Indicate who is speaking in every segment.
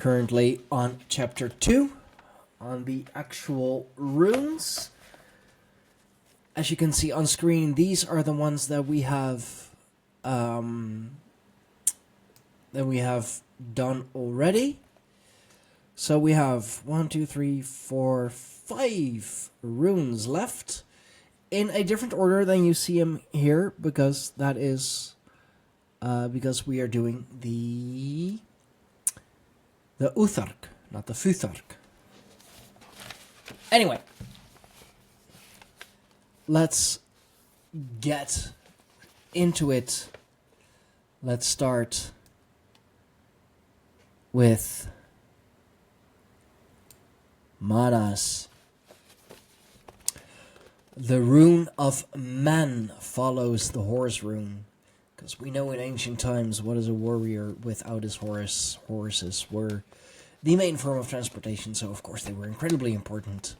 Speaker 1: Currently on chapter 2, on the actual runes. As you can see on screen, these are the ones that we have done already. So we have 1, 2, 3, 4, 5 runes left in a different order than you see them here, because that is because we are doing the Uthark, not the Futhark. Anyway, let's get into it. Let's start with manas. The rune of man follows the horse rune, because we know in ancient times, what is a warrior without his horse? Horses were the main form of transportation, so of course they were incredibly important.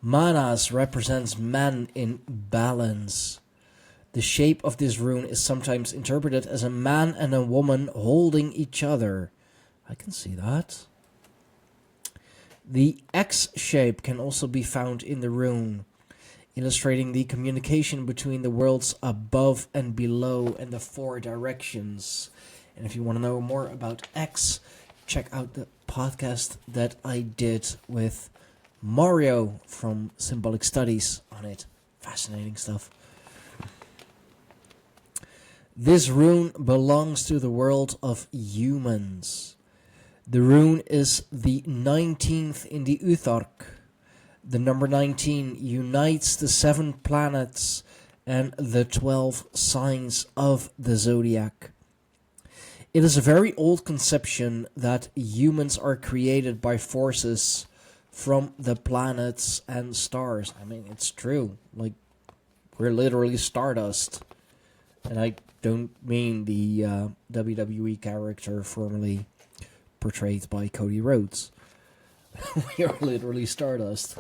Speaker 1: Manas represents man in balance. The shape of this rune is sometimes interpreted as a man and a woman holding each other. I can see that. The X shape can also be found in the rune, illustrating the communication between the worlds above and below and the 4 directions. And if you want to know more about X, check out the podcast that I did with Mario from Symbolic Studies on it. Fascinating stuff. This rune belongs to the world of humans. The rune is the 19th in the Uthark. The number 19 unites the 7 planets and the 12 signs of the zodiac. It is a very old conception that humans are created by forces from the planets and stars. I mean, it's true. Like, we're literally stardust. And I don't mean the WWE character formerly portrayed by Cody Rhodes. We are literally stardust.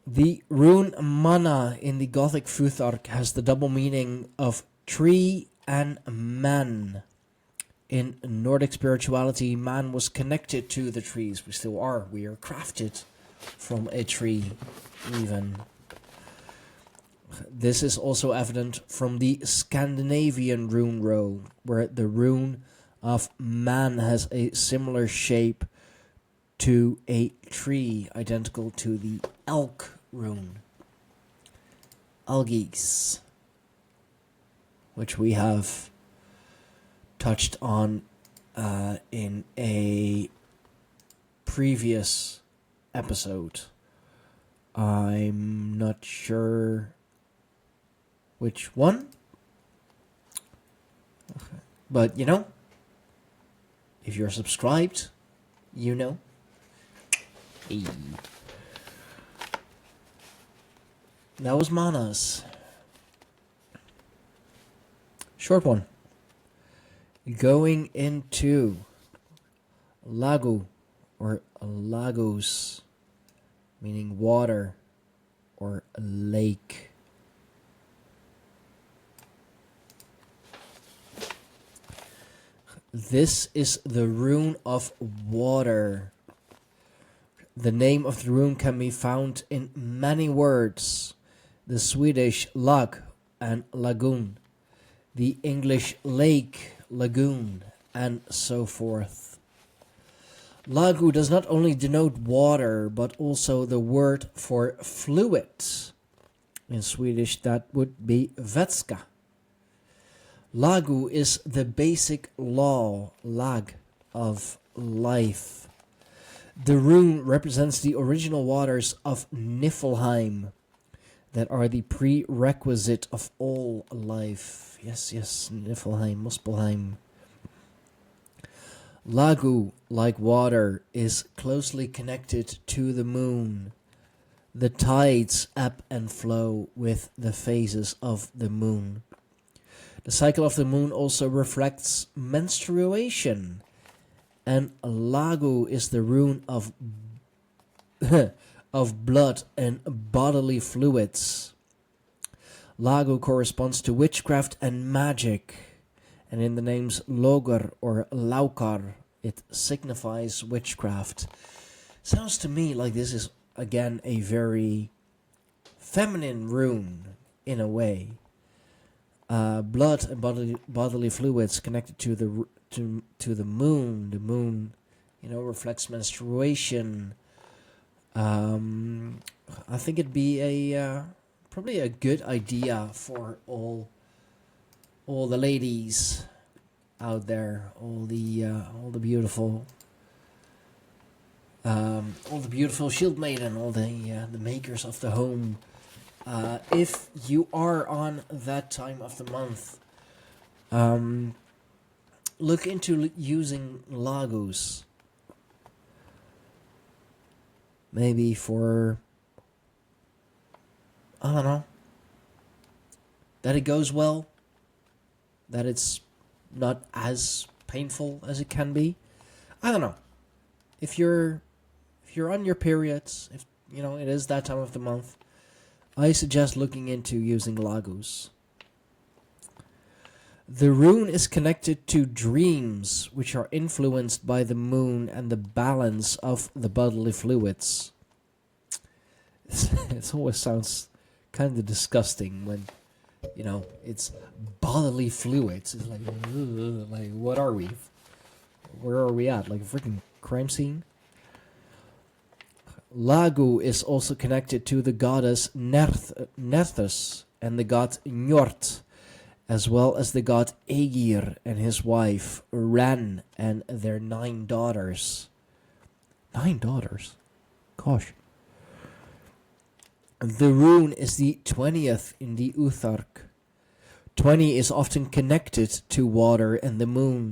Speaker 1: The rune mana in the Gothic Futhark has the double meaning of tree and man. In Nordic spirituality, man was connected to the trees. We still are. We are crafted from a tree, even. This is also evident from the Scandinavian rune row, where the rune of man has a similar shape to a tree, identical to the elk rune. Algis, which we have touched on in a previous episode. I'm not sure which one. Okay. But, you know, if you're subscribed, you know. Hey. That was manas. Short one. Going into lagu or lagos, meaning water or lake. This is the rune of water. The name of the rune can be found in many words. The Swedish lag and lagoon. The English lake, lagoon, and so forth. Lagu does not only denote water, but also the word for fluid. In Swedish, that would be vätska. Lagu is the basic law, lag, of life. The rune represents the original waters of Niflheim that are the prerequisite of all life. Yes, Niflheim, Muspelheim. Lagu, like water, is closely connected to the moon. The tides ebb and flow with the phases of the moon. The cycle of the moon also reflects menstruation, and lagu is the rune of of blood and bodily fluids. Lagu corresponds to witchcraft and magic, And in the names Logar or Laukar, it signifies witchcraft. Sounds to me like this is, again, a very feminine rune, in a way. Blood and bodily fluids connected to the moon. The moon, reflects menstruation. I think it'd be probably a good idea for all the ladies out there, all the beautiful shield maiden, all the makers of the home. If you are on that time of the month, look into using Lagos. Maybe for, I don't know, that it goes well, that it's not as painful as it can be. I don't know. If you're on your periods, if it is that time of the month, I suggest looking into using Lagos. The rune is connected to dreams, which are influenced by the moon and the balance of the bodily fluids. It always sounds kind of disgusting when, it's bodily fluids. It's like, what are we? Where are we at? Like a freaking crime scene? Lagu is also connected to the goddess Nerthus and the god Njord, as well as the god Aegir and his wife Ran and their 9 daughters. 9 daughters? Gosh. The rune is the 20th in the Uthark. 20 is often connected to water and the moon.